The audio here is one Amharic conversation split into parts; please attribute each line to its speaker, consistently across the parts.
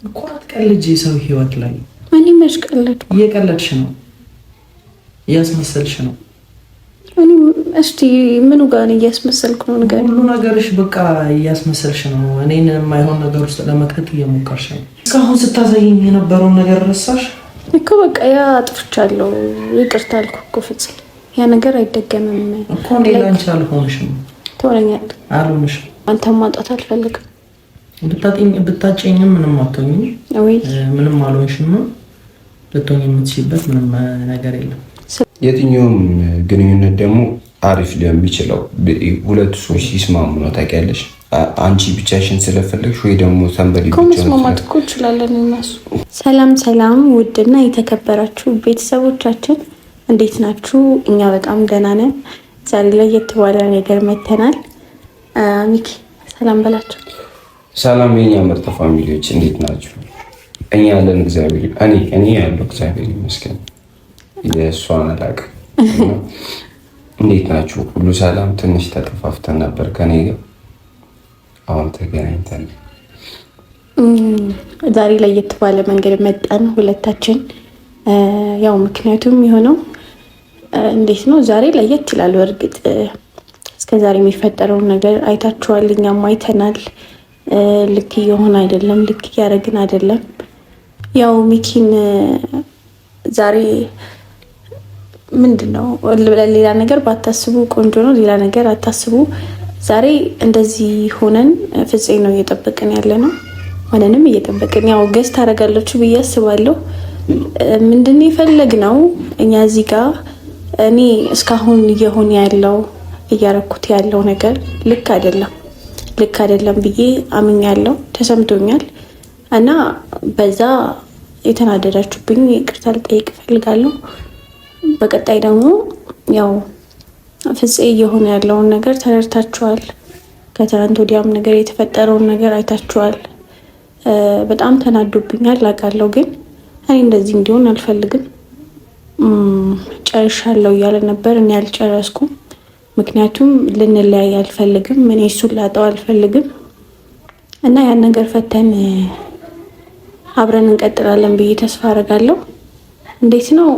Speaker 1: እኮ አትቀልጂ ሰው ህይወት ላይ።
Speaker 2: እኔ መች ቀለድኩ?
Speaker 1: እየቀለድሽ ነው፣ እያስመሰልሽ ነው።
Speaker 2: እኔ እስቲ ምኑ ጋር ነው እያስመሰልኩ ነው? ነገር
Speaker 1: ሁሉ ነገርሽ በቃ እያስመሰልሽ ነው። እኔን የማይሆን ነገር ውስጥ ለመክተት እየሞከርሽ ነው። እስካሁን ስታሳይኝ የነበረውን ነገር ረሳሽ
Speaker 2: እኮ። በቃ ያ አጥፍቻለሁ፣ ይቅርታ አልኩ እኮ ፍፄ። ያ ነገር አይደገምም
Speaker 1: እኮ። እኔ ላንቺ አልሆንሽም።
Speaker 2: ትሆነኛለህ።
Speaker 1: አልሆንሽም።
Speaker 2: አንተም ማጣት አልፈልግም።
Speaker 1: ብታጨኝም ምንም አትሆኝም። ምንም አልሆንሽም። ልትሆኝ የምትችይበት ምንም ነገር የለም።
Speaker 3: የትኛውም ግንኙነት ደግሞ አሪፍ ሊሆን የሚችለው ሁለቱ ሰዎች ሲስማሙ ነው። ታውቂያለሽ፣ አንቺ ብቻሽን ስለፈለግሽ ወይ ደግሞ ሰንበዲ ብቻ
Speaker 2: መስማማት እኮ እንችላለን እነሱ። ሰላም ሰላም፣ ውድና የተከበራችሁ ቤተሰቦቻችን እንዴት ናችሁ? እኛ በጣም ደህና ነን። ዛሬ ላይ የተባለ ነገር መተናል። ሚኪ ሰላም በላቸው።
Speaker 3: ሰላም የኛ ምርጥ ፋሚሊዎች እንዴት ናችሁ? እኛ ያለን እግዚአብሔር እኔ ያለው እግዚአብሔር ይመስገን። የእሷን አላውቅም። እንዴት ናችሁ? ሁሉ ሰላም? ትንሽ ተጠፋፍተን ነበር ከኔ ጋር፣ አሁን ተገናኝተን
Speaker 2: ዛሬ ላይ የተባለ መንገድ መጣን ሁለታችን። ያው ምክንያቱም የሆነው እንዴት ነው ዛሬ ለየት ይላል። በእርግጥ እስከዛሬ የሚፈጠረውን ነገር አይታችኋል፣ እኛም አይተናል። ልክ እየሆነ አይደለም፣ ልክ እያደረግን አይደለም። ያው ሚኪን ዛሬ ምንድነው ሌላ ነገር ባታስቡ ቆንጆ ነው። ሌላ ነገር አታስቡ። ዛሬ እንደዚህ ሆነን ፍፄ ነው እየጠበቅን ያለ ነው። ማንንም እየጠበቅን ያው ገዝት ታደርጋለች ብዬ አስባለሁ። ምንድነው የፈለግነው እኛ እዚህ ጋር እኔ እስካሁን እየሆነ ያለው እያረኩት ያለው ነገር ልክ አይደለም ብዬ አምኛለሁ፣ ተሰምቶኛል። እና በዛ የተናደዳችሁብኝ ይቅርታ ልጠይቅ እፈልጋለሁ። በቀጣይ ደግሞ ያው ፍፄ እየሆነ ያለውን ነገር ተረድታችኋል። ከትናንት ወዲያም ነገር የተፈጠረውን ነገር አይታችኋል። በጣም ተናዶብኛል አውቃለሁ፣ ግን እኔ እንደዚህ እንዲሆን አልፈልግም። ጨርሻለሁ እያለ ነበር፣ እኔ አልጨረስኩም። ምክንያቱም ልንለያይ አልፈልግም፣ እኔ እሱን ላጣው አልፈልግም። እና ያን ነገር ፈተን አብረን እንቀጥላለን ብዬ ተስፋ አደርጋለሁ። እንዴት ነው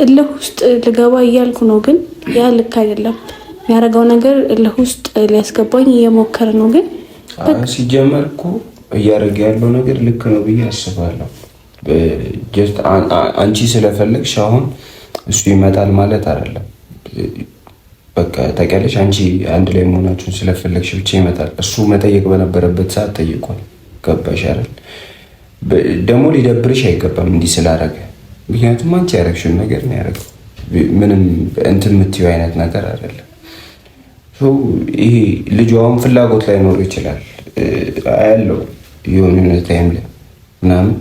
Speaker 2: እልህ ውስጥ ልገባ እያልኩ ነው፣ ግን ያ ልክ አይደለም። ያደረገው ነገር እልህ ውስጥ ሊያስገባኝ እየሞከረ ነው። ግን
Speaker 3: ሲጀመር እኮ እያደረገ ያለው ነገር ልክ ነው ብዬ አስባለሁ። አንቺ ስለፈለግሽ አሁን እሱ ይመጣል ማለት አይደለም። በቃ ታውቂያለሽ፣ አንቺ አንድ ላይ መሆናችሁን ስለፈለግሽ ብቻ ይመጣል። እሱ መጠየቅ በነበረበት ሰዓት ጠይቋል። ገባሽ አይደል? ደግሞ ሊደብርሽ አይገባም እንዲህ ስላደረገ። ምክንያቱም አንቺ ያደረግሽውን ነገር ነው ያደረገው። ምንም እንትን የምትይው አይነት ነገር አይደለም። ይሄ ልጁ አሁን ፍላጎት ላይ ኖሮ ይችላል ያለው የሆነ ታይም ላይ ምናምን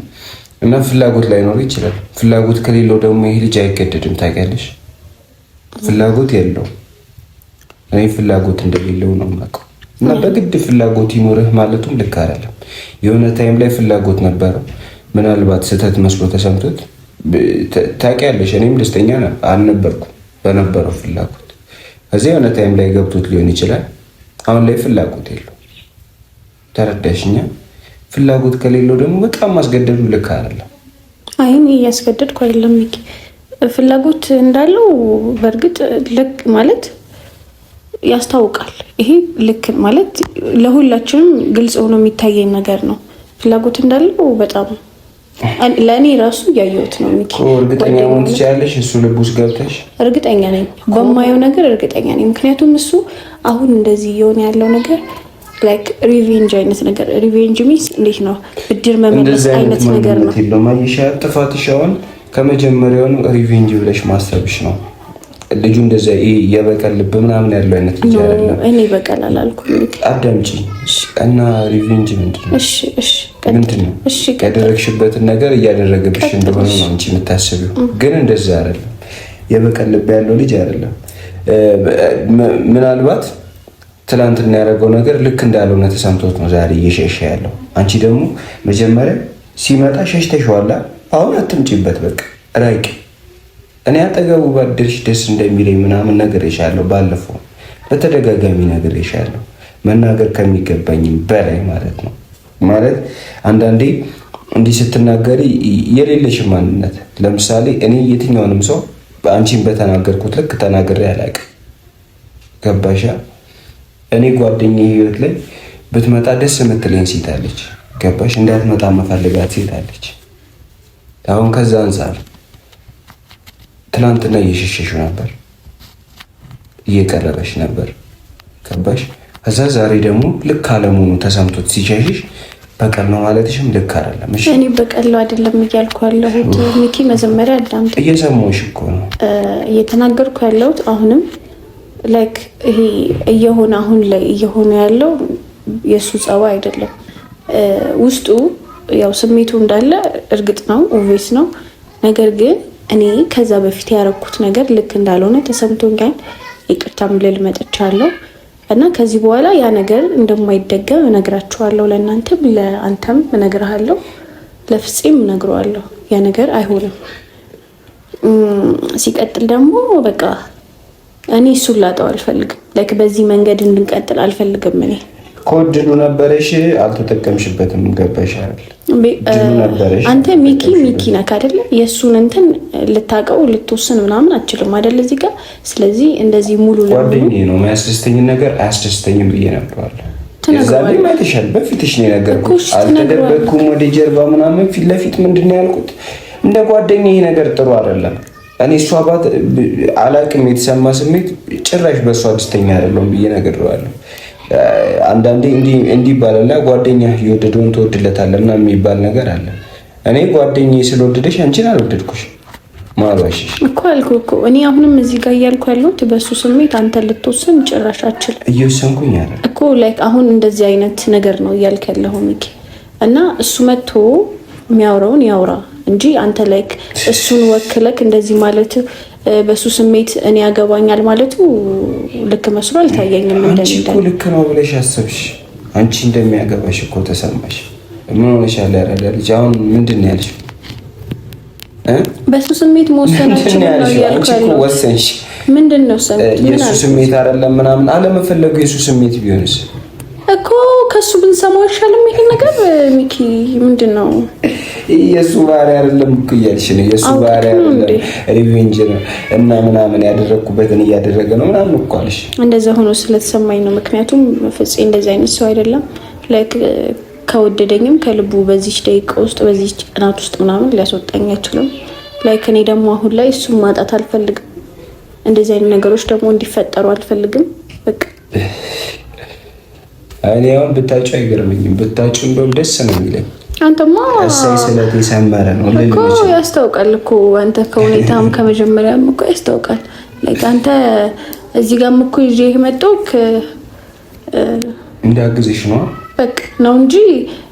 Speaker 3: እና ፍላጎት ላይ ኖሮ ይችላል። ፍላጎት ከሌለው ደግሞ ይሄ ልጅ አይገደድም። ታውቂያለሽ፣ ፍላጎት የለውም። እኔ ፍላጎት እንደሌለው ነው የማውቀው። እና በግድ ፍላጎት ይኖርህ ማለቱም ልክ አይደለም። የሆነ ታይም ላይ ፍላጎት ነበረው፣ ምናልባት ስህተት መስሎ ተሰምቶት ታውቂያለሽ። እኔም ደስተኛ አልነበርኩም በነበረው ፍላጎት። ከዚህ የሆነ ታይም ላይ ገብቶት ሊሆን ይችላል። አሁን ላይ ፍላጎት የለው። ተረዳሽኛ? ፍላጎት ከሌለው ደግሞ በጣም ማስገደዱ ልክ አይደለም።
Speaker 2: አይ እኔ እያስገደድኩ አይደለም ሚኪ። ፍላጎት እንዳለው በእርግጥ ልክ ማለት ያስታውቃል። ይሄ ልክ ማለት ለሁላችንም ግልጽ ሆኖ የሚታየኝ ነገር ነው። ፍላጎት እንዳለው በጣም ለእኔ ራሱ እያየሁት ነው ሚኪ።
Speaker 3: እርግጠኛ መሆን ትችያለሽ? እሱ ልብ ውስጥ ገብተሽ?
Speaker 2: እርግጠኛ ነኝ፣ በማየው ነገር እርግጠኛ ነኝ። ምክንያቱም እሱ አሁን እንደዚህ እየሆነ ያለው ነገር ላይክ ሪቬንጅ አይነት ነገር። ሪቬንጅ ሚስ እንዴት ነው ብድር መመለስ አይነት ነገር ነው።
Speaker 3: ለማይሻ ጥፋትሽ አሁን ከመጀመሪያው ሪቬንጅ ብለሽ ማሰብሽ ነው። ልጁ እንደዛ የበቀል ልብ ምናምን ያለው አይነት ልጅ አይደለም።
Speaker 2: እኔ በቀል አላልኩም።
Speaker 3: አዳምጪ እና ሪቬንጅ ምንድነው?
Speaker 2: እሺ
Speaker 3: ምንድነው? ያደረግሽበትን ነገር እያደረገብሽ እንደሆነ ነው አንቺ የምታስቢው፣ ግን እንደዛ አይደለም። የበቀል ልብ ያለው ልጅ አይደለም። ምናልባት ትላንትና ያደረገው ነገር ልክ እንዳልሆነ ተሰምቶት ነው ዛሬ እየሸሸ ያለው። አንቺ ደግሞ መጀመሪያ ሲመጣ ሸሽተሽዋላ። አሁን አትምጪበት፣ በቃ ራቂ። እኔ አጠገቡ ባደርሽ ደስ እንደሚለኝ ምናምን ነገር ይሻለው። ባለፈው በተደጋጋሚ ነገር ይሻለው፣ መናገር ከሚገባኝም በላይ ማለት ነው። ማለት አንዳንዴ እንዲህ ስትናገሪ የሌለሽ ማንነት። ለምሳሌ እኔ የትኛውንም ሰው አንቺን በተናገርኩት ልክ ተናግሬ አላውቅም። ገባሻ? እኔ ጓደኛዬ ህይወት ላይ ብትመጣ ደስ የምትለኝ ሴት አለች። ገባሽ? እንዳትመጣ መፈልጋት ሴት አለች። አሁን ከዛ አንፃር ትናንትና እየሸሸሹ ነበር፣ እየቀረበሽ ነበር። ገባሽ? ከዛ ዛሬ ደግሞ ልክ አለመሆኑ ተሰምቶት ሲሸሽሽ በቀል ነው ማለትሽም ልክ አይደለም። እሺ
Speaker 2: እኔ በቀል አይደለም እያልኩ ያለሁት ሚኪ፣ መጀመሪያ አዳምጥ።
Speaker 3: እየሰማሁሽ እኮ ነው
Speaker 2: እየተናገርኩ ያለሁት። አሁንም ላይክ ይሄ እየሆነ አሁን ላይ እየሆነ ያለው የእሱ ጸባይ አይደለም። ውስጡ ያው ስሜቱ እንዳለ እርግጥ ነው፣ ኦቬስ ነው። ነገር ግን እኔ ከዛ በፊት ያረኩት ነገር ልክ እንዳልሆነ ተሰምቶኛል። ይቅርታም ልል መጥቻለሁ እና ከዚህ በኋላ ያ ነገር እንደማይደገም እነግራችኋለሁ። ለእናንተም ለአንተም እነግርሃለሁ፣ ለፍፄም እነግረዋለሁ። ያ ነገር አይሆንም። ሲቀጥል ደግሞ በቃ እኔ እሱን ላጣው አልፈልግም። ላይክ በዚህ መንገድ እንድንቀጥል አልፈልግም። እኔ
Speaker 3: ኮድሉ ነበረሽ፣ አልተጠቀምሽበትም። ገባሽ አይደል?
Speaker 2: አንተ ሚኪ ነክ አይደለ? የእሱን እንትን ልታውቀው ልትወስን ምናምን አችልም አይደለ እዚህ ጋር። ስለዚህ እንደዚህ ሙሉ
Speaker 3: ጓደኛዬ ነው። የሚያስደስተኝን ነገር አያስደስተኝም ብዬ ነግረዋለሁ። የዛኔ ማለሻል በፊትሽ ነው የነገርኩት። አልተደበኩም። ወደ ጀርባ ምናምን ፊት ለፊት ምንድን ነው ያልኩት? እንደ ጓደኛ ይሄ ነገር ጥሩ አይደለም። እኔ እሷ ባት አላቅም የተሰማ ስሜት ጭራሽ በእሷ ደስተኛ አይደለሁም ብዬ ነግሬዋለሁ። አንዳንዴ እንዲህ ይባላል፣ ጓደኛ የወደደውን ትወድለታለህ ምናምን የሚባል ነገር አለ። እኔ ጓደኛዬ ስለወደደሽ አንቺን አልወደድኩሽ ማለሽ
Speaker 2: እኮ አልኩህ እኮ። እኔ አሁንም እዚህ ጋር እያልኩ ያለሁት በእሱ ስሜት አንተ ልትወስን ጭራሽ አችልም።
Speaker 3: እየወሰንኩኝ አይደል
Speaker 2: እኮ ላይክ አሁን እንደዚህ አይነት ነገር ነው እያልክ ያለኸው ሚኪ። እና እሱ መጥቶ የሚያወራውን ያውራ እንጂ አንተ ላይክ እሱን ወክለክ እንደዚህ ማለት በሱ ስሜት እኔ ያገባኛል ማለቱ ልክ መስሎ አልታየኝም።
Speaker 3: አንቺ እኮ ልክ ነው ብለሽ አሰብሽ። አንቺ እንደሚያገባሽ እኮ ተሰማሽ። ምን ሆነሻል? ያረዳ ልጅ አሁን ምንድን ነው ያልሽው?
Speaker 2: በሱ ስሜት መወሰናችን ነው ያልኩት።
Speaker 3: ወሰንሽ
Speaker 2: ምንድን ነው
Speaker 3: የሱ ስሜት አይደለም ምናምን አለመፈለጉ የሱ ስሜት ቢሆንስ
Speaker 2: እኮ ከሱ ብንሰማው አይሻልም? ይሄ ነገር ሚኪ ምንድን ነው?
Speaker 3: የሱ ባህሪ አይደለም እኮ እያልሽ ነው። የሱ ባህሪ አይደለም ሪቬንጅ ነው እና ምናምን ያደረኩበትን እያደረገ ነው ምናምን እኮ አልሽ።
Speaker 2: እንደዛ ሆኖ ስለተሰማኝ ነው። ምክንያቱም ፍፄ እንደዚህ አይነት ሰው አይደለም። ላይክ ከወደደኝም ከልቡ በዚች ደቂቃ ውስጥ በዚች ቀናት ውስጥ ምናምን ሊያስወጣኝ አይችልም። ላይክ እኔ ደግሞ አሁን ላይ እሱን ማጣት አልፈልግም። እንደዚህ አይነት ነገሮች ደግሞ እንዲፈጠሩ አልፈልግም። በቃ
Speaker 3: እኔ አሁን ብታጭው አይገርመኝም። ብታጭው እንደውም ደስ ነው የሚለኝ።
Speaker 2: አንተማ
Speaker 3: እሰይ ስለቴ ሰመረ ነው
Speaker 2: እኮ ያስታውቃል እኮ አንተ ከሁኔታም ከመጀመሪያም እኮ ያስታውቃል። ላይክ አንተ እዚህ ጋርም እኮ ይዤ የመጣሁት
Speaker 3: እንዳግዝሽ ነው
Speaker 2: በቃ ነው እንጂ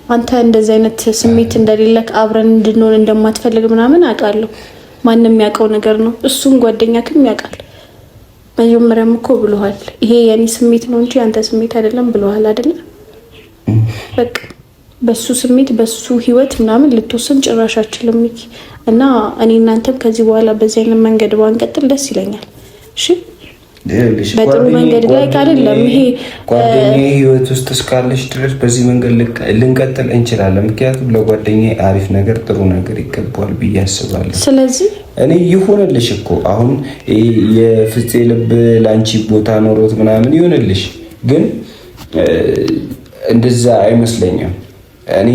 Speaker 2: አንተ እንደዚህ አይነት ስሜት እንደሌለክ አብረን እንድንሆን እንደማትፈልግ ምናምን አውቃለሁ። ማንም የሚያውቀው ነገር ነው። እሱም ጓደኛክም ያውቃል። መጀመሪያም እኮ ብለዋል፣ ይሄ የኔ ስሜት ነው እንጂ አንተ ስሜት አይደለም ብለዋል አይደለ? በቃ በሱ ስሜት በሱ ህይወት ምናምን ልትወስን ጭራሽ አችልም እና እኔ እናንተም ከዚህ በኋላ በዚህ አይነት መንገድ ባንቀጥል ደስ ይለኛል። እሺ በጥሩ መንገድ ላይ አይደለም ይሄ
Speaker 3: ጓደኛዬ ህይወት ውስጥ እስካለሽ ድረስ በዚህ መንገድ ልንቀጥል እንችላለን። ምክንያቱም ለጓደኛዬ አሪፍ ነገር ጥሩ ነገር ይገባዋል ብዬ አስባለሁ።
Speaker 2: ስለዚህ
Speaker 3: እኔ ይሁንልሽ እኮ አሁን የፍፄ ልብ ላንቺ ቦታ ኖሮት ምናምን ይሁንልሽ፣ ግን እንደዛ አይመስለኝም። እኔ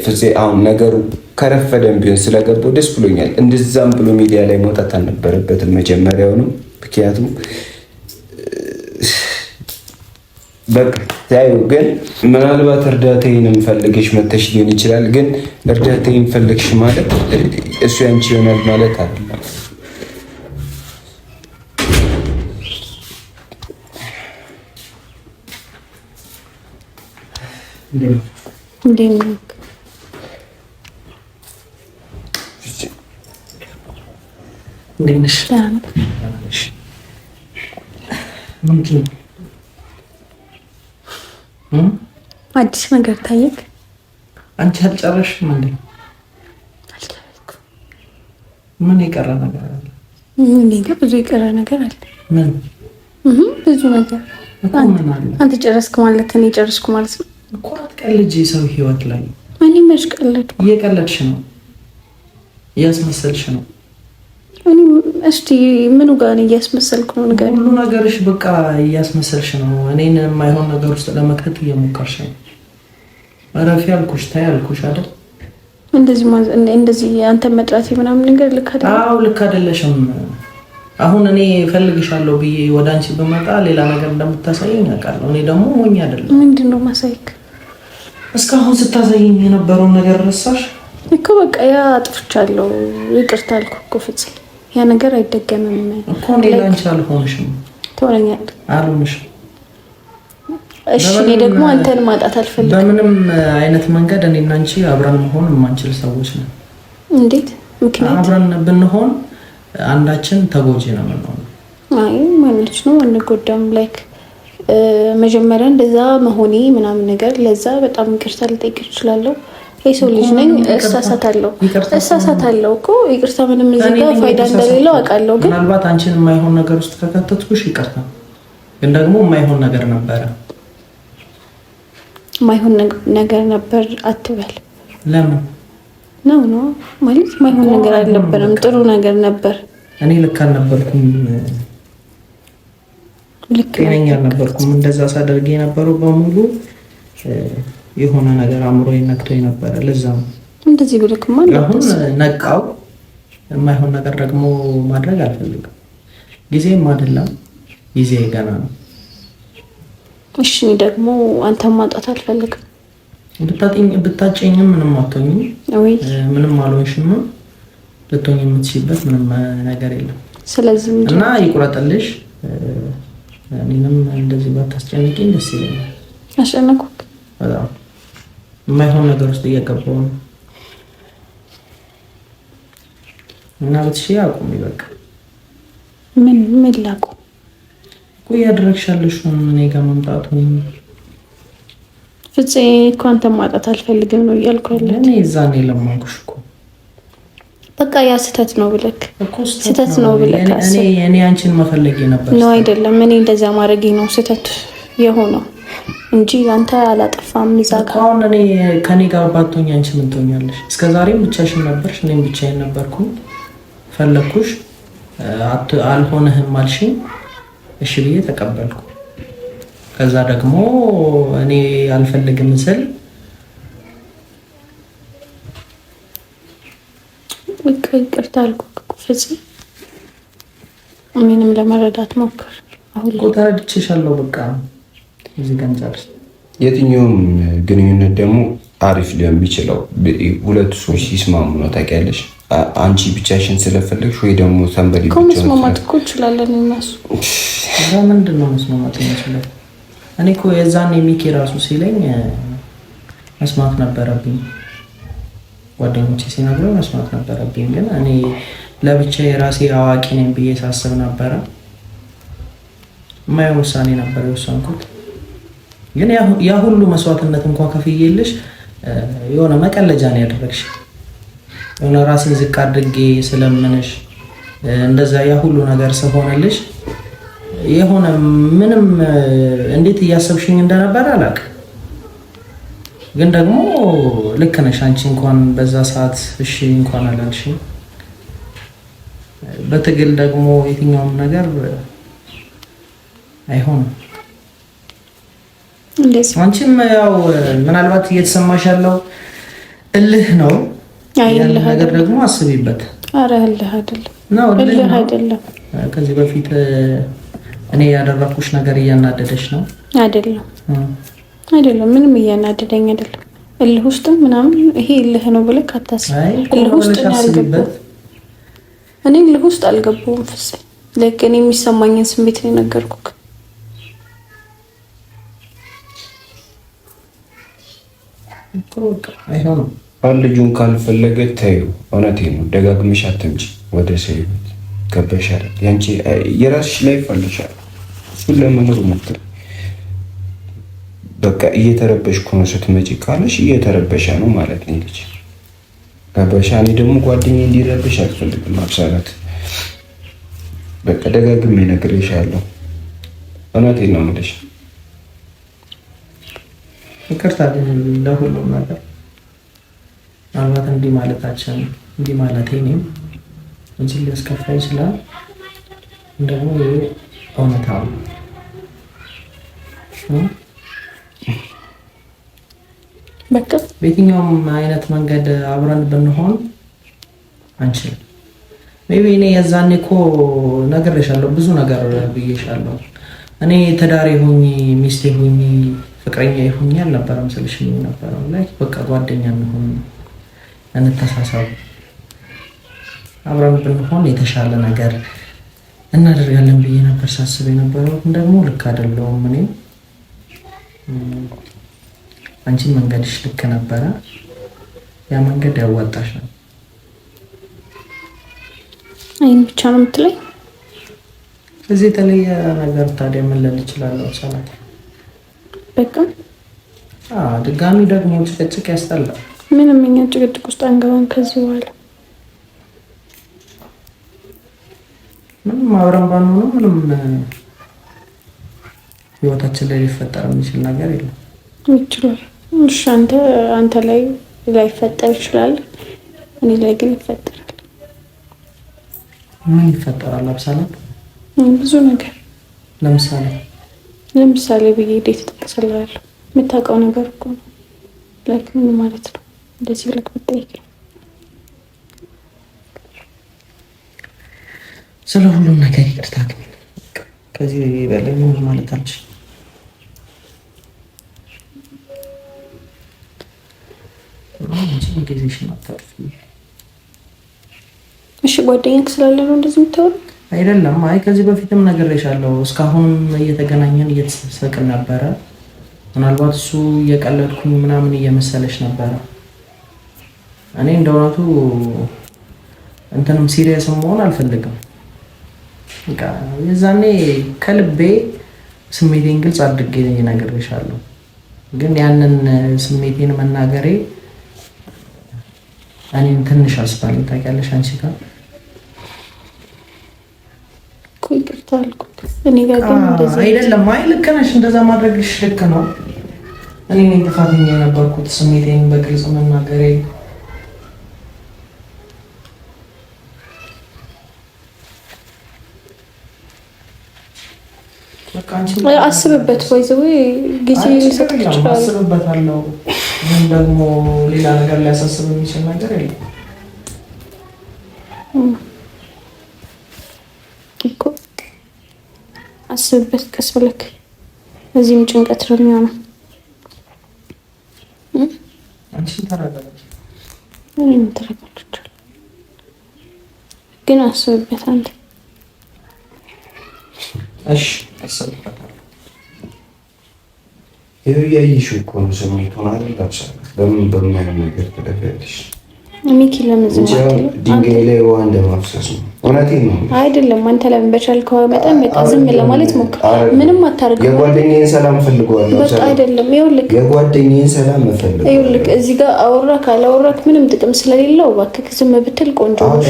Speaker 3: ፍፄ አሁን ነገሩ ከረፈደም ቢሆን ስለገባው ደስ ብሎኛል። እንደዛም ብሎ ሚዲያ ላይ መውጣት አልነበረበትም መጀመሪያውንም። ምክንያቱም በቃ ታዩ። ግን ምናልባት እርዳታዬን ፈልገሽ መተሽ ሊሆን ይችላል። ግን እርዳታዬን ፈልግሽ ማለት እሱ ያንቺ ይሆናል ማለት አይደለም።
Speaker 2: አዲስ ነገር ታየክ?
Speaker 1: አንቺ አልጨረሽም እንዴ?
Speaker 2: አልጨረስኩም።
Speaker 1: ምን የቀረ ነገር አለ?
Speaker 2: እኔ ጋር ብዙ የቀረ ነገር አለ።
Speaker 1: ምን?
Speaker 2: ብዙ ነገር
Speaker 1: እኮ ምን አለ?
Speaker 2: አንተ ጨረስክ ማለት እኔ ጨረስኩ ማለት ነው
Speaker 1: እኮ። አትቀልጂ ሰው ህይወት ላይ
Speaker 2: እኔ መሽቀለድኩ?
Speaker 1: እየቀለድሽ ነው፣ እያስመሰልሽ ነው።
Speaker 2: እስቲ ምኑ ጋር ነው እያስመሰልኩ ነው? ነገር
Speaker 1: ሁሉ ነገርሽ በቃ እያስመሰልሽ ነው። እኔን የማይሆን ነገር ውስጥ ለመክተት እየሞከርሽ ነው። አረፊ አልኩሽ፣ ታይ አልኩሽ አይደል?
Speaker 2: እንደዚህ አንተ መጥራቴ ምናምን ነገር ልክ አይደለም።
Speaker 1: አዎ ልክ አይደለሽም። አሁን እኔ እፈልግሻለሁ ብዬ ወደ አንቺ በመጣ ሌላ ነገር እንደምታሳየኝ አውቃለሁ። እኔ ደግሞ ሞኝ አይደለም።
Speaker 2: ምንድነው ማሳይክ?
Speaker 1: እስካሁን ስታሳየኝ የነበረውን ነገር ረሳሽ
Speaker 2: እኮ። በቃ ያ አጥፍቻለሁ፣ ይቅርታ አልኩ እኮ ፍፄ። ያ ነገር አይደገምም
Speaker 1: እኮ። እኔ ላንቺ አልሆንሽም።
Speaker 2: ትሆነኛለህ?
Speaker 1: አልሆንሽም።
Speaker 2: እሺ እኔ ደግሞ አንተን ማጣት አልፈልግም።
Speaker 1: በምንም አይነት መንገድ እኔና አንቺ አብረን መሆን የማንችል ሰዎች ነን።
Speaker 2: እንዴት? ምክንያት
Speaker 1: አብረን ብንሆን አንዳችን ተጎጂ ነው የምንሆነው።
Speaker 2: አይ ማለት ነው አንጎዳም። ላይክ መጀመሪያ እንደዛ መሆኔ ምናምን ነገር ለዛ በጣም ይቅርታ ልጠይቅ እችላለሁ። የሰው ልጅ ነኝ፣ እሳሳታለሁ እኮ። ይቅርታ ምንም እዚህ ጋር ፋይዳ እንደሌለው አውቃለሁ። ግን
Speaker 1: ምናልባት አንቺን የማይሆን ነገር ውስጥ ከከተትኩሽ ይቅርታ። ግን ደግሞ የማይሆን ነገር ነበረ።
Speaker 2: የማይሆን ነገር ነበር አትበል።
Speaker 1: ለምን
Speaker 2: ነው ማለት የማይሆን ነገር አልነበረም፣ ጥሩ ነገር ነበር።
Speaker 1: እኔ ልክ አልነበርኩም፣ ጤነኛ አልነበርኩም። እንደዛ ሳደርግ የነበረው በሙሉ የሆነ ነገር አእምሮዬን ነክቶኝ ነበረ። ለዛ ነው
Speaker 2: እንደዚህ ብልክማ።
Speaker 1: አሁን ነቃው። የማይሆን ነገር ደግሞ ማድረግ አልፈልግም። ጊዜም አይደለም፣ ጊዜ ገና ነው።
Speaker 2: እሺ እኔ ደግሞ አንተን ማጣት አልፈልግም።
Speaker 1: ብታጨኝም ምንም አትሆኝም፣ ምንም አልሆንሽም። ልትሆኝ የምትችይበት ምንም ነገር የለም።
Speaker 2: ስለዚህ
Speaker 1: እና ይቁረጥልሽ። እኔንም እንደዚህ ባታስጨንቂኝ ደስ ይለኛል።
Speaker 2: አስጨነኩት
Speaker 1: በጣም የማይሆን ነገር ውስጥ እየገባሁ ነው። እና ብትሽይ አቁሚ በቃ።
Speaker 2: ምን ላቁም?
Speaker 1: ያደረግሻለሽ እኔ ጋር መምጣቱ
Speaker 2: ፍፄ እኮ አንተን ማጣት አልፈልግም ነው እያልኩ ያለ።
Speaker 1: እኔ እዛኔ ለማንኩሽ እኮ
Speaker 2: በቃ ያ ስህተት ነው ብለክ ስህተት ነው ብለክ
Speaker 1: እኔ አንቺን መፈለጌ ነበር
Speaker 2: ነው አይደለም። እኔ እንደዛ ማድረጌ ነው ስህተት የሆነው እንጂ አንተ አላጠፋም። እዛ ጋር
Speaker 1: አሁን እኔ ከኔ ጋር ባትሆኝ አንቺ ምን ትሆኛለሽ? እስከዛሬም ብቻሽን ነበርሽ፣ እኔም ብቻዬን ነበርኩ። ፈለኩሽ፣ አልሆነህም አልሽኝ። እሺ ብዬ ተቀበልኩ። ከዛ ደግሞ እኔ አልፈልግም ስል
Speaker 2: ይቅርታ አልኩህ እኮ ፍፄ። ምንም ለመረዳት ሞክር። አሁን
Speaker 1: እኮ ተረድቼሻለሁ። በቃ እዚህ ጋር እንጨርስ።
Speaker 3: የትኛውም ግንኙነት ደግሞ አሪፍ ሊሆን የሚችለው ሁለቱ ሰዎች ሲስማሙ ነው። ታውቂያለሽ፣ አንቺ ብቻሽን ስለፈለግሽ ወይ ደግሞ ሰንበዲ ብቻ
Speaker 2: መስማማት እኮ እንችላለን። እነሱ
Speaker 1: ምንድን ነው መስማማት እንችላለን? እኔ እኮ የዛን የሚኪ ራሱ ሲለኝ መስማት ነበረብኝ። ጓደኞቼ ሲነግሩኝ መስማት ነበረብኝ። ግን እኔ ለብቻ የራሴ አዋቂ ነኝ ብዬ ሳስብ ነበረ። የማይሆን ውሳኔ ነበር የወሰንኩት። ግን ያ ሁሉ መስዋዕትነት እንኳን ከፍዬልሽ የሆነ መቀለጃ ነው ያደረግሽ። የሆነ ራሴን ዝቅ አድርጌ ስለምንሽ እንደዛ ያ ሁሉ ነገር ስለሆነልሽ የሆነ ምንም እንዴት እያሰብሽኝ እንደነበረ አላውቅም። ግን ደግሞ ልክ ነሽ አንቺ። እንኳን በዛ ሰዓት እሺ እንኳን አላልሽኝ። በትግል ደግሞ የትኛውም ነገር አይሆንም። አንቺም ያው ምናልባት እየተሰማሽ ያለው እልህ ነው።
Speaker 2: እልህ
Speaker 1: ነገር ደግሞ አስቢበት።
Speaker 2: ኧረ እልህ አይደለም
Speaker 1: ነው፣
Speaker 2: እልህ አይደለም።
Speaker 1: ከዚህ በፊት እኔ ያደረኩሽ ነገር እያናደደሽ ነው?
Speaker 2: አይደለም አይደለም፣ ምንም እያናደደኝ አይደለም። እልህ ውስጥም ምናምን ይሄ እልህ ነው ብለህ ካታስብ። እልህ ውስጥ ነው ያልገባሁት። እኔ እልህ ውስጥ አልገባሁም ፍፄ። ለክ እኔ የሚሰማኝን ስሜት ነው የነገርኩህ።
Speaker 1: አይሆንም።
Speaker 3: ልጁን ካልፈለገ ታዩ። እውነቴን ነው። ደጋግመሽ አትምጪ ወደ ሰው ህይወት። ገባሻል? ያንቺ የራስሽ ላይ ፈልሻል። እሱን ለመኖር ሞክር። በቃ እየተረበሽኩ ነው ስትመጪ ካለሽ እየተረበሻ ነው ማለት ነው ልጅ። ገባሽ? እኔ ደግሞ ጓደኛዬ እንዲረበሽ አልፈልግም። አብሳላት በቃ ደጋግሜ እነግርሻለሁ። እውነቴን ነው የምልሽ።
Speaker 1: ይቅርታ ለሁሉም ነገር ምናልባት እንዲህ ማለታችን እንዲህ ማለቴ እኔም እንጂ ሊያስከፋ ይችላል። ደግሞ እውነታ ነው።
Speaker 2: በቃ
Speaker 1: በየትኛውም አይነት መንገድ አብረን ብንሆን አንችልም። ሜቢ እኔ የዛኔ እኮ ነግሬሻለሁ፣ ብዙ ነገር ብዬሻለሁ። እኔ ተዳሪ ሁኚ፣ ሚስቴ ሁኚ፣ ፍቅረኛ ይሁኝ አልነበረም ስልሽ ነበረው ላይ በቃ ጓደኛ እንሆን፣ እንተሳሰብ፣ አብረን ብንሆን የተሻለ ነገር እናደርጋለን ብዬ ነበር ሳስብ የነበረው። ደግሞ ልክ አይደለሁም። እኔ አንቺ መንገድሽ ልክ ነበረ። ያ መንገድ ያዋጣሽ ነው።
Speaker 2: አይን ብቻ ነው የምትለኝ?
Speaker 1: እዚህ የተለየ ነገር ታዲያ ምን ልል እችላለሁ? ሰላም
Speaker 2: በቃ
Speaker 1: ድጋሚ ደግሞ ጭቅጭቅ ያስጠላል።
Speaker 2: ምንም እኛ ጭቅጭቅ ውስጥ አንገባም ከዚህ በኋላ።
Speaker 1: ምንም አብረን ባንሆንም ምንም ህይወታችን ላይ ሊፈጠር የሚችል ነገር የለም።
Speaker 2: ይችላል። እሺ አንተ ላይ ላይፈጠር ይችላል፣ እኔ ላይ ግን ይፈጠራል።
Speaker 1: ምን ይፈጠራል? አብሳላት
Speaker 2: ብዙ ነገር።
Speaker 1: ለምሳሌ
Speaker 2: ብዬ እንዴት ተጠቅሰላለሁ? የምታውቀው ነገር እኮ ነው። ላይክ ምን ማለት ነው? እንደዚህ ብለህ ብትጠይቀኝ
Speaker 1: ስለ ሁሉም ነገር ይቅርታ። ከዚህ በላይ ምን ማለት አልችልም።
Speaker 2: እሺ ጓደኛክ ስላለ ነው እንደዚህ የምታወራው?
Speaker 1: አይደለም። አይ ከዚህ በፊትም ነግሬሻለሁ። እስካሁንም እየተገናኘን እየተሰቅን ነበረ። ምናልባት እሱ እየቀለድኩኝ ምናምን እየመሰለሽ ነበረ። እኔ እንደውነቱ እንትንም ሲሪየስ መሆን አልፈልግም። በቃ የዛኔ ከልቤ ስሜቴን ግልጽ አድርጌ ነግሬሻለሁ። ግን ያንን ስሜቴን መናገሬ እኔን ትንሽ አስባለኝ። ታውቂያለሽ አንቺ ጋር
Speaker 2: ይቅርታ አልኩት። እኔ ጋር ግን እንደዚህ
Speaker 1: አይደለም። አይ ልክ ነሽ፣ እንደዛ ማድረግሽ ልክ ነው። እኔ ነኝ ጥፋተኛ የነበርኩት ስሜቴን በግልጽ መናገሬ።
Speaker 2: አስብበት። ወይዘው ጊዜ ሰጥቻለሁ፣
Speaker 1: አስብበታለሁ። ግን ደግሞ ሌላ ነገር ሊያሳስብ የሚችል ነገር የለም
Speaker 2: እኮ። አስብበት ቀስ ብለክ። እዚህም ጭንቀት ነው የሚሆነው።
Speaker 1: አንቺ ተረጋግጠሽ
Speaker 2: ምን ተረጋግጠሽ ግን አስብበት አንተ።
Speaker 1: እሺ አስብበታለሁ።
Speaker 3: ያይሽው እኮ ነው ስሜቱን አይደል? ለምን በማይሆን ነገር ትደፊያለሽ?
Speaker 2: ሚኪ ለምን ዝም አትልም?
Speaker 3: ድንጋይ ላይ ውሃ እንደማፍሰስ ነው። እውነቴን ነው።
Speaker 2: አይደለም አንተ ለምን በቻልከው መጠን በቃ ዝም ለማለት ሞክር። ምንም አታርግም።
Speaker 3: የጓደኛዬን ሰላም ፈልገዋለሁ።
Speaker 2: በቃ አይደለም። ይኸውልህ
Speaker 3: የጓደኛዬን ሰላም እፈልጋለሁ።
Speaker 2: ይኸውልህ እዚህ ጋር አወራክ አላወራክ ምንም ጥቅም ስለሌለው እባክህ ዝም ብትል ቆንጆ ነው።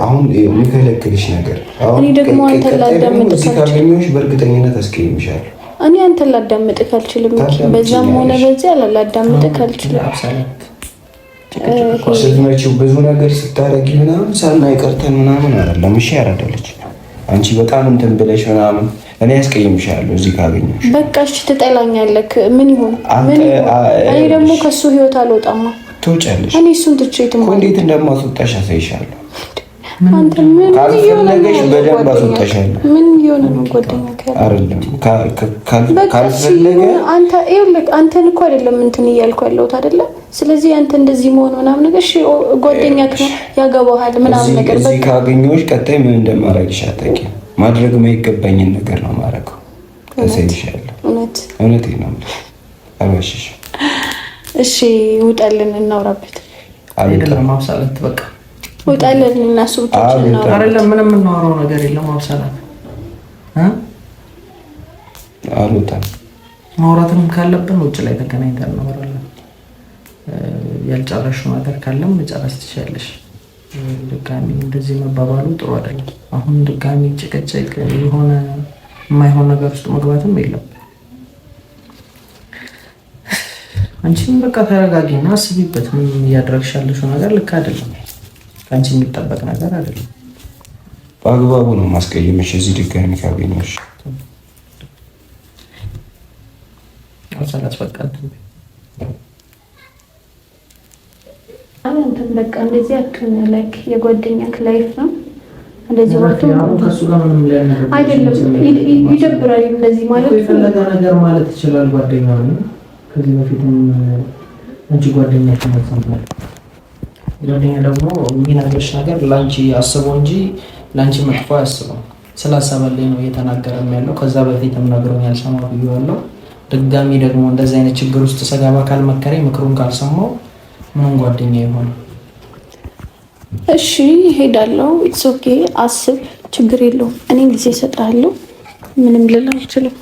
Speaker 3: አሁን የሚከለክልሽ ነገር
Speaker 2: እኔ ደግሞ አንተ ላዳምጥ
Speaker 3: እዚህ ካገኘሁሽ በእርግጠኝነት አስቀይምሻለሁ።
Speaker 2: እኔ አንተን ላዳምጥህ አልችልም። በዛም ሆነ በዚያ ላዳምጥህ አልችልም።
Speaker 3: ስትመጪው ብዙ ነገር ስታረጊ ምናምን ሳናይ ቀርተን ምናምን አይደለም። እሺ ያረዳለች አንቺ በጣም እንትን ብለሽ ምናምን እኔ ያስቀይምሻለሁ እዚህ ካገኘሁሽ።
Speaker 2: በቃ እሺ ትጠላኛለህ። ምን ይሁን እኔ ደግሞ ከሱ ህይወት አልወጣማ።
Speaker 3: ትወጫለሽ።
Speaker 2: እኔ እሱን ትቼ
Speaker 3: እኮ እንዴት እንደማስወጣሽ አሳይሻለሁ።
Speaker 2: አንተ ምን
Speaker 3: ካልፈለገሽ በደንብ አስወጣሻለሁ።
Speaker 2: ምን ይሆነ ነው ጓደኛ
Speaker 3: አይደለም
Speaker 2: ካልፈለገ አንተ ይኸውልህ አንተን እኮ አይደለም እንትን እያልኩ ያለሁት አይደለ? ስለዚህ አንተ እንደዚህ መሆን ምናምን ነገር እሺ ጓደኛክ ነው ያገባሃል ምናምን ነገር
Speaker 3: እዚህ ካገኘሁሽ ቀጣይ ምን እንደማደርግሽ አታውቂም። ማድረግ የማይገባኝን ነገር ነው የማደርገው። አሳይሻለሁ። እውነቴን ነው አልዋሽሽ።
Speaker 2: እሺ ውጣልን እናውራበት።
Speaker 1: አይደለም አብሳላት በቃ
Speaker 2: ውጣልን እና እሱ ብቻ ነው
Speaker 1: አይደለም። ምንም የምናወራው ነገር የለም። አብሳላት
Speaker 3: አልወጣም።
Speaker 1: ማውራትም ካለብን ውጭ ላይ ተገናኝተን እናወራለን። ያልጨረሽው ነገር ካለም መጨረስ ትችያለሽ። ድጋሚ እንደዚህ መባባሉ ጥሩ አይደለም። አሁን ድጋሚ ጭቅጭቅ የሆነ የማይሆን ነገር ውስጥ መግባትም የለም። አንቺም በቃ ተረጋጊና አስቢበት። ምን እያደረግሽ ያለሽው ነገር ልክ አይደለም። ከአንቺ የሚጠበቅ ነገር አይደለም።
Speaker 3: በአግባቡ ነው ማስቀየምሽ። እዚህ ድጋሚ ካገኘሽ
Speaker 1: አሰላት በቃ
Speaker 2: አንተም በቃ እንደዚህ አትሆን። ላይክ የጓደኛክ ላይፍ ነው እንደዚህ ወጥቶ
Speaker 1: ከሱ ጋር ምንም ሊያነጋግር
Speaker 2: አይደለም። ይደብራል እንደዚህ ማለት
Speaker 1: የፈለገ ነገር ማለት ይችላል። ጓደኛው ነው ከዚህ በፊትም አንቺ ጓደኛሽ ተመጽቷል። ጓደኛ ደግሞ የሚናገርሽ ነገር ላንቺ አስቦ እንጂ ላንቺ መጥፎ አያስበው። ስላሰበልኝ ነው እየተናገረም ያለው። ከዛ በፊትም ነግሮኛል፣ ሰማሁ ብዬዋለሁ። ድጋሚ ደግሞ እንደዚህ አይነት ችግር ውስጥ ሰጋባ ካልመከረኝ ምክሩን ካልሰማው ምንም ጓደኛ ይሆን?
Speaker 2: እሺ ሄዳለሁ። ኢትስ ኦኬ። አስብ፣ ችግር የለውም። እኔ ጊዜ እሰጥሃለሁ። ምንም ልል አልችልም።